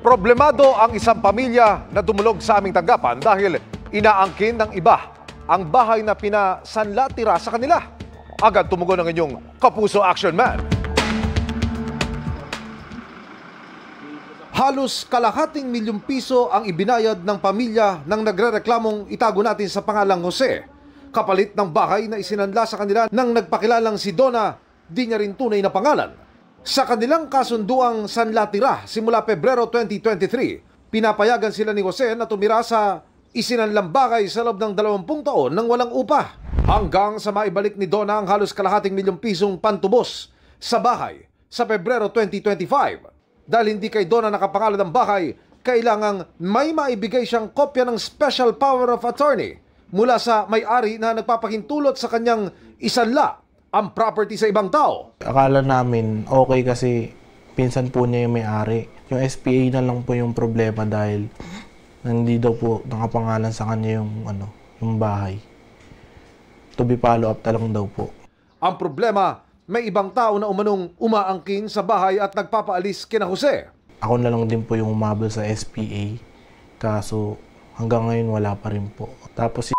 Problemado ang isang pamilya na dumulog sa aming tanggapan dahil inaangkin ng iba ang bahay na pinasanla-tira sa kanila. Agad tumugon ang inyong Kapuso Action Man. Halos kalahating milyong piso ang ibinayad ng pamilya ng nagrereklamong itago natin sa pangalang Jose, kapalit ng bahay na isinanla sa kanila ng nagpakilalang si Donna, di niya rin tunay na pangalan. Sa kanilang kasunduang sanla-tira simula Pebrero 2023, pinapayagan sila ni Jose na tumira sa isinanlang bahay sa loob ng 20 taon nang walang upa. Hanggang sa maibalik ni Donna ang halos kalahating milyong pisong pantubos sa bahay sa Pebrero 2025. Dahil hindi kay Donna nakapangalan ng bahay, kailangang may maibigay siyang kopya ng Special Power of Attorney mula sa may-ari na nagpapahintulot sa kanyang isanla ang property sa ibang tao. Akala namin okay kasi pinsan po niya yung may-ari. Yung SPA na lang po yung problema dahil hindi daw po nakapangalan sa kanya yung bahay. To be follow up lang daw po. Ang problema, may ibang tao na umanong umaangkin sa bahay at nagpapaalis kina Jose. Ako na lang din po yung umabol sa SPA. Kaso hanggang ngayon wala pa rin po. Tapos si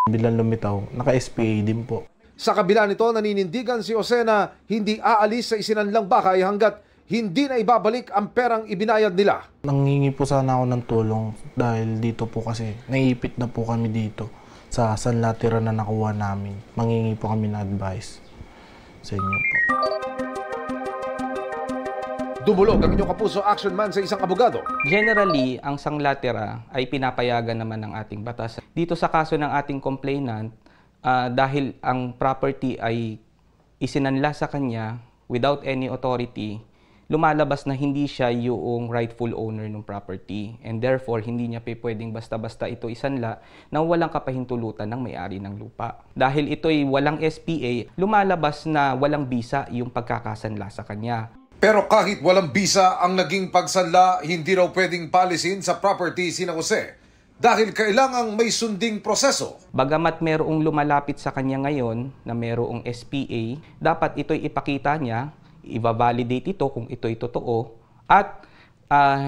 bilang lumitaw, naka-SPA din po. Sa kabila nito, naninindigan si Jose na hindi aalis sa isinanlang bahay hanggat hindi na ibabalik ang perang ibinayad nila. Nangingi po sana ako ng tulong dahil dito po kasi naiipit na po kami dito sa sanla-tira na nakuha namin. Mangingi po kami ng advice sa inyo po. Dumulog ang inyong Kapuso Action Man sa isang abogado. Generally, ang sanla-tira ay pinapayagan naman ng ating batas. Dito sa kaso ng ating complainant, dahil ang property ay isinanla sa kanya without any authority, lumalabas na hindi siya yung rightful owner ng property. And therefore, hindi niya pwedeng basta-basta ito isanla nang walang kapahintulutan ng may-ari ng lupa. Dahil ito'y walang SPA, lumalabas na walang bisa yung pagkakasanla sa kanya. Pero kahit walang bisa ang naging pagsanla, hindi raw pwedeng palisin sa property sina Jose dahil kailangang may sunding proseso. Bagamat merong lumalapit sa kanya ngayon na merong SPA, dapat ito'y ipakita niya, i-validate ito kung ito'y totoo, at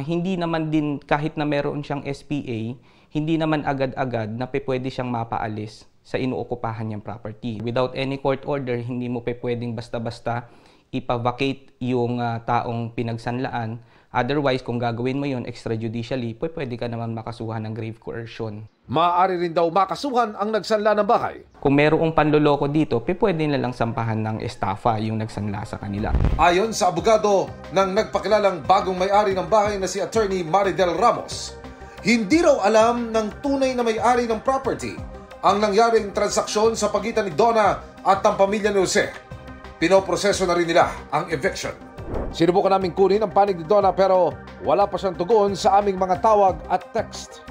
hindi naman din kahit na meron siyang SPA, hindi naman agad-agad na pwede siyang mapaalis sa inuokupahan niyang property. Without any court order, hindi mo pwedeng basta-basta ipa-vacate yung taong pinagsanlaan. Otherwise, kung gagawin mo yun extrajudicially, pwede ka naman makasuhan ng grave coercion. Maaari rin daw makasuhan ang nagsanla ng bahay. Kung merong panloloko dito, pwede na lang sampahan ng estafa yung nagsanla sa kanila. Ayon sa abogado ng nagpakilalang bagong may-ari ng bahay na si Attorney Maridel Ramos, hindi raw alam ng tunay na may-ari ng property ang nangyaring transaksyon sa pagitan ni Donna at ang pamilya ni Jose. Pinoproseso na rin nila ang eviction. Sinubukan namin kunin ang panig ni Donna pero wala pa siyang tugon sa aming mga tawag at text.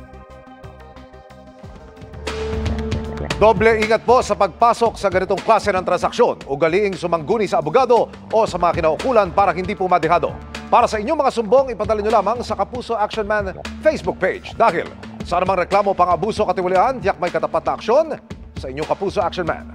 Doble ingat po sa pagpasok sa ganitong klase ng transaksyon. Ugaliing sumangguni sa abogado o sa mga kinaukulan para hindi po madehado. Para sa inyong mga sumbong, ipadala nyo lamang sa Kapuso Action Man Facebook page. Dahil sa anumang reklamo pang abuso katiwalian, tiyak may katapat na aksyon sa inyong Kapuso Action Man.